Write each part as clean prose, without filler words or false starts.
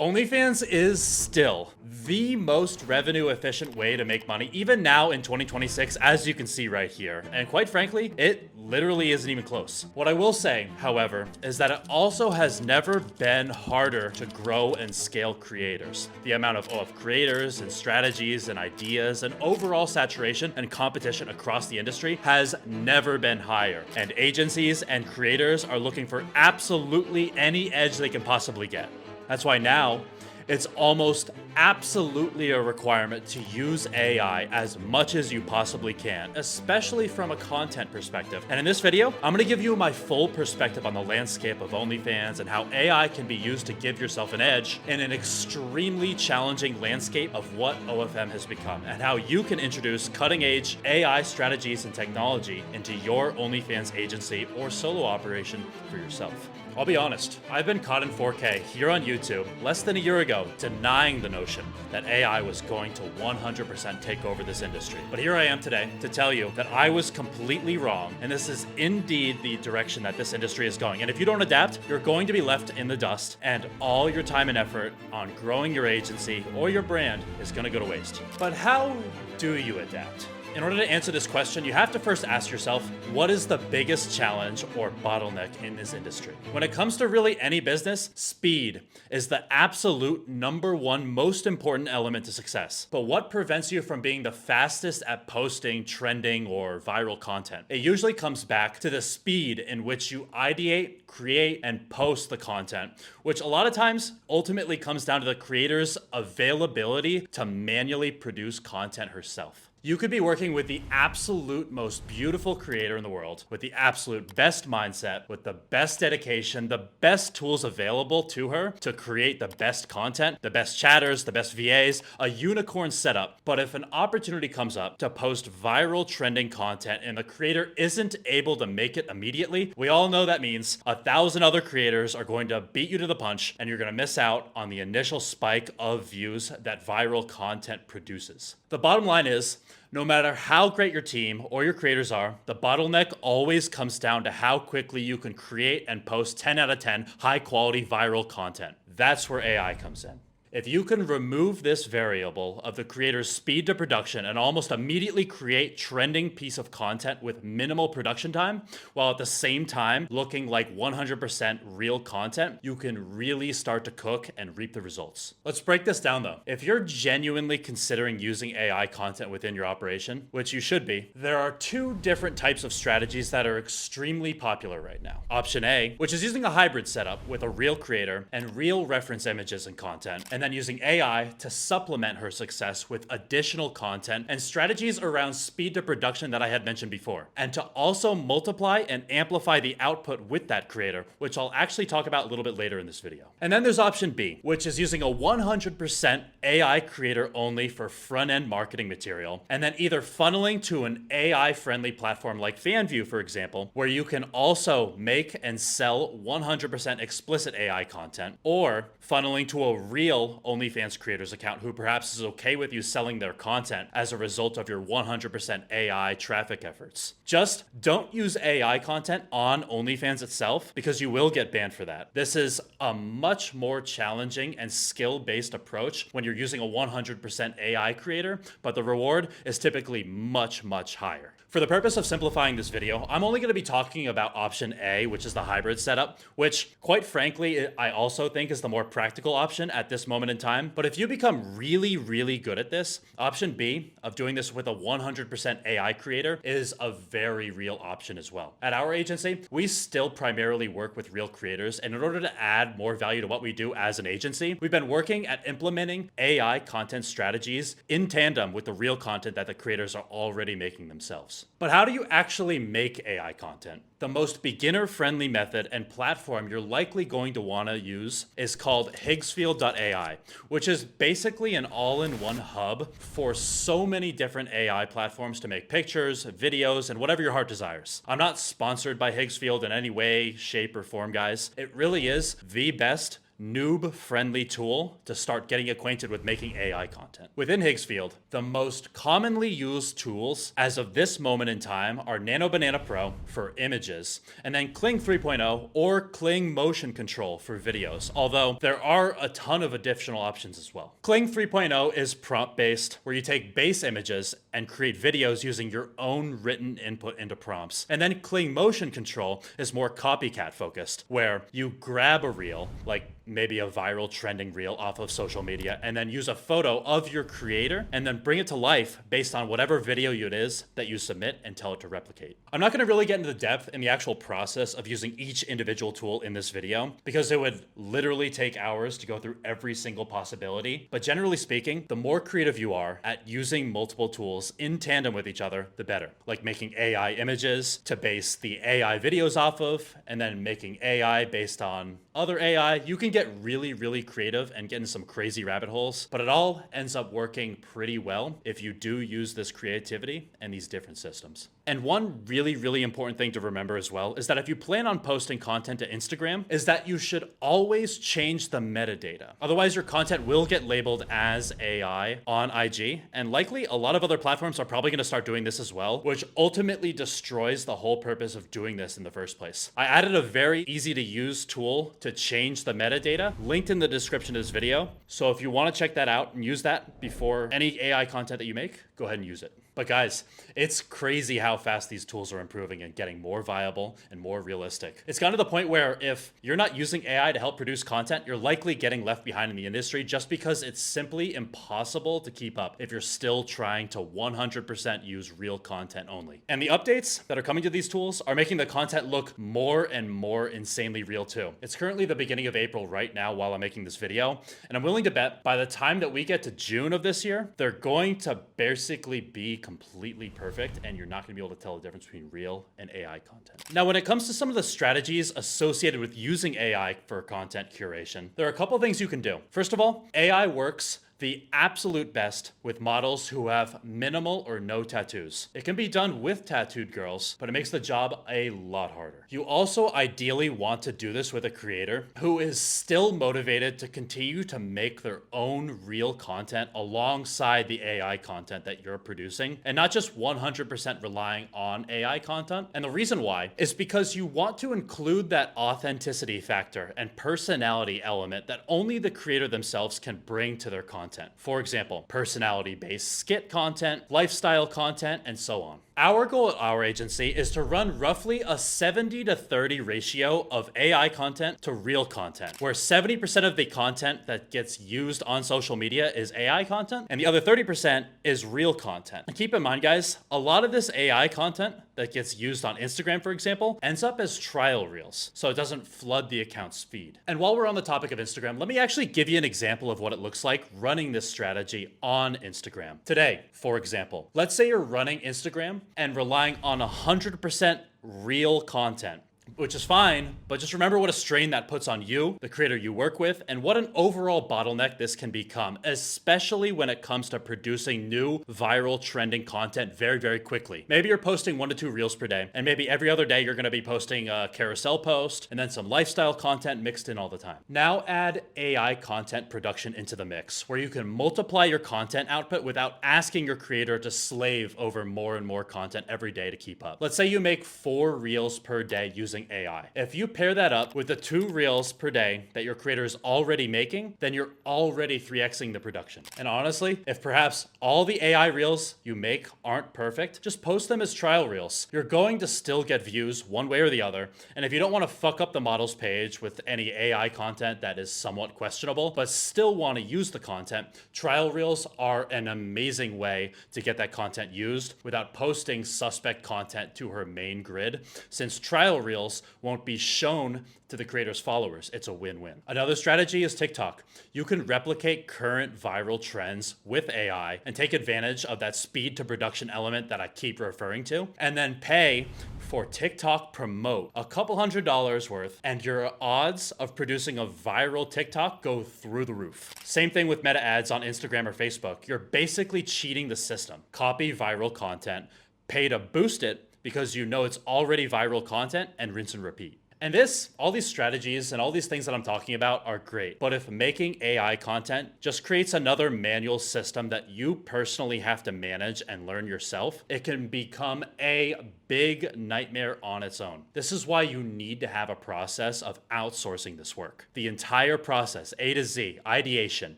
OnlyFans is still the most revenue efficient way to make money, even now in 2026, as you can see right here. And quite frankly, it literally isn't even close. What I will say, however, is that it also has never been harder to grow and scale creators. The amount of creators and strategies and ideas and overall saturation and competition across the industry has never been higher. And agencies and creators are looking for absolutely any edge they can possibly get. That's why now it's almost absolutely a requirement to use AI as much as you possibly can, especially from a content perspective. And in this video, I'm gonna give you my full perspective on the landscape of OnlyFans and how AI can be used to give yourself an edge in an extremely challenging landscape of what OFM has become, and how you can introduce cutting-edge AI strategies and technology into your OnlyFans agency or solo operation for yourself. I'll be honest, I've been caught in 4K here on YouTube less than a year ago denying the notion that AI was going to 100% take over this industry. But here I am today to tell you that I was completely wrong, and this is indeed the direction that this industry is going. And if you don't adapt, you're going to be left in the dust, and all your time and effort on growing your agency or your brand is going to go to waste. But how do you adapt? In order to answer this question, you have to first ask yourself, what is the biggest challenge or bottleneck in this industry? When it comes to really any business, speed is the absolute number one most important element to success. But what prevents you from being the fastest at posting trending or viral content? It usually comes back to the speed in which you ideate, create, and post the content, which a lot of times ultimately comes down to the creator's availability to manually produce content herself. You could be working with the absolute most beautiful creator in the world, with the absolute best mindset, with the best dedication, the best tools available to her to create the best content, the best chatters, the best VAs, a unicorn setup. But if an opportunity comes up to post viral trending content and the creator isn't able to make it immediately, we all know that means 1,000 other creators are going to beat you to the punch, and you're going to miss out on the initial spike of views that viral content produces. The bottom line is, no matter how great your team or your creators are, the bottleneck always comes down to how quickly you can create and post 10 out of 10 high quality viral content. That's where AI comes in. If you can remove this variable of the creator's speed to production and almost immediately create trending piece of content with minimal production time, while at the same time looking like 100% real content, you can really start to cook and reap the results. Let's break this down though. If you're genuinely considering using AI content within your operation, which you should be, there are two different types of strategies that are extremely popular right now. Option A, which is using a hybrid setup with a real creator and real reference images and content, and then using AI to supplement her success with additional content and strategies around speed to production that I had mentioned before, and to also multiply and amplify the output with that creator, which I'll actually talk about a little bit later in this video. And then there's option B, which is using a 100% AI creator only for front-end marketing material, and then either funneling to an AI-friendly platform like FanView, for example, where you can also make and sell 100% explicit AI content, or funneling to a real OnlyFans creators account who perhaps is okay with you selling their content as a result of your 100% AI traffic efforts. Just don't use AI content on OnlyFans itself, because you will get banned for that. This is a much more challenging and skill-based approach when you're using a 100% AI creator, but the reward is typically much, much higher. For the purpose of simplifying this video, I'm only going to be talking about option A, which is the hybrid setup, which quite frankly, I also think is the more practical option at this moment in time. But if you become really, really good at this, option B of doing this with a 100% AI creator is a very real option as well. At our agency, we still primarily work with real creators, and in order to add more value to what we do as an agency, we've been working at implementing AI content strategies in tandem with the real content that the creators are already making themselves. But how do you actually make AI content? The most beginner-friendly method and platform you're likely going to want to use is called Higgsfield.ai, which is basically an all-in-one hub for so many different AI platforms to make pictures, videos, and whatever your heart desires. I'm not sponsored by Higgsfield in any way, shape, or form, guys. It really is the best noob-friendly tool to start getting acquainted with making AI content. Within Higgsfield, the most commonly used tools as of this moment in time are Nano Banana Pro for images, and then Kling 3.0 or Kling Motion Control for videos, although there are a ton of additional options as well. Kling 3.0 is prompt-based, where you take base images and create videos using your own written input into prompts. And then Kling Motion Control is more copycat focused, where you grab a reel, like maybe a viral trending reel off of social media, and then use a photo of your creator and then bring it to life based on whatever video it is that you submit and tell it to replicate. I'm not gonna really get into the depth in the actual process of using each individual tool in this video because it would literally take hours to go through every single possibility. But generally speaking, the more creative you are at using multiple tools in tandem with each other, the better. Like making AI images to base the AI videos off of, and then making AI based on other AI. You can get really creative and get in some crazy rabbit holes, but it all ends up working pretty well if you do use this creativity and these different systems. And one really important thing to remember as well is that if you plan on posting content to Instagram, is that you should always change the metadata. Otherwise, your content will get labeled as AI on IG, and likely a lot of other platforms are probably gonna start doing this as well, which ultimately destroys the whole purpose of doing this in the first place. I added a very easy to use tool to change the metadata, linked in the description of this video. So if you wanna check that out and use that before any AI content that you make, go ahead and use it. But guys, it's crazy how fast these tools are improving and getting more viable and more realistic. It's gotten to the point where if you're not using AI to help produce content, you're likely getting left behind in the industry just because it's simply impossible to keep up if you're still trying to 100% use real content only. And the updates that are coming to these tools are making the content look more and more insanely real too. It's currently the beginning of April right now while I'm making this video, and I'm willing to bet by the time that we get to June of this year, they're going to basically be completely perfect, and you're not going to be able to tell the difference between real and AI content. Now, when it comes to some of the strategies associated with using AI for content curation, there are a couple things you can do. First of all, AI works the absolute best with models who have minimal or no tattoos. It can be done with tattooed girls, but it makes the job a lot harder. You also ideally want to do this with a creator who is still motivated to continue to make their own real content alongside the AI content that you're producing, and not just 100% relying on AI content. And the reason why is because you want to include that authenticity factor and personality element that only the creator themselves can bring to their content. For example, personality-based skit content, lifestyle content, and so on. Our goal at our agency is to run roughly a 70-30 ratio of AI content to real content, where 70% of the content that gets used on social media is AI content, and the other 30% is real content. And keep in mind, guys, a lot of this AI content that gets used on Instagram, for example, ends up as trial reels, so it doesn't flood the account's feed. And while we're on the topic of Instagram, let me actually give you an example of what it looks like running this strategy on Instagram. Today, for example, let's say you're running Instagram and relying on 100% real content, which is fine, but just remember what a strain that puts on you, the creator you work with, and what an overall bottleneck this can become, especially when it comes to producing new viral trending content very quickly. Maybe you're posting 1 to 2 reels per day, and maybe every other day you're gonna be posting a carousel post, and then some lifestyle content mixed in all the time. Now add AI content production into the mix, where you can multiply your content output without asking your creator to slave over more and more content every day to keep up. Let's say you make 4 reels per day using AI. If you pair that up with the 2 reels per day that your creator is already making, then you're already 3xing the production. And honestly, if perhaps all the AI reels you make aren't perfect, just post them as trial reels. You're going to still get views one way or the other. And if you don't want to fuck up the model's page with any AI content that is somewhat questionable, but still want to use the content, trial reels are an amazing way to get that content used without posting suspect content to her main grid, since trial reels won't be shown to the creator's followers. It's a win-win. Another strategy is TikTok. You can replicate current viral trends with AI and take advantage of that speed to production element that I keep referring to, and then pay for TikTok promote a couple $100 worth, and your odds of producing a viral TikTok go through the roof. Same thing with meta ads on Instagram or Facebook. You're basically cheating the system. Copy viral content, pay to boost it because you know it's already viral content, and rinse and repeat. And all these strategies and all these things that I'm talking about are great. But if making AI content just creates another manual system that you personally have to manage and learn yourself, it can become a big nightmare on its own. This is why you need to have a process of outsourcing this work. The entire process, A to Z, ideation,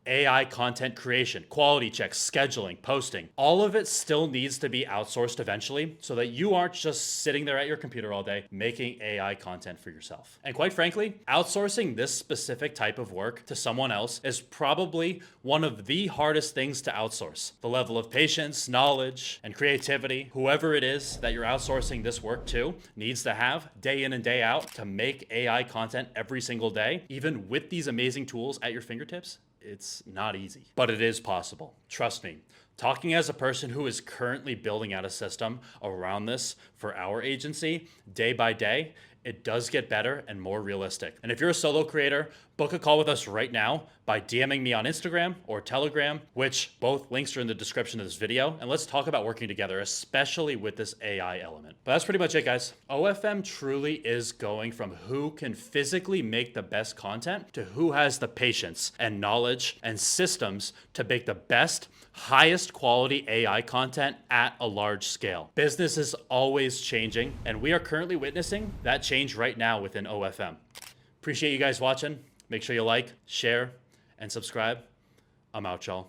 AI content creation, quality checks, scheduling, posting, all of it still needs to be outsourced eventually so that you aren't just sitting there at your computer all day making AI content for yourself. And quite frankly, outsourcing this specific type of work to someone else is probably one of the hardest things to outsource. The level of patience, knowledge, and creativity, whoever it is that you're outsourcing this work to needs to have day in and day out to make AI content every single day, even with these amazing tools at your fingertips. It's not easy, but it is possible. Trust me. Talking as a person who is currently building out a system around this for our agency, day by day, it does get better and more realistic. And if you're a solo creator, book a call with us right now by DMing me on Instagram or Telegram, which both links are in the description of this video. And let's talk about working together, especially with this AI element. But that's pretty much it, guys. OFM truly is going from who can physically make the best content to who has the patience and knowledge and systems to make the best, highest quality AI content at a large scale. Business is always changing, and we are currently witnessing that change right now within OFM. Appreciate you guys watching. Make sure you like, share, and subscribe. I'm out, y'all.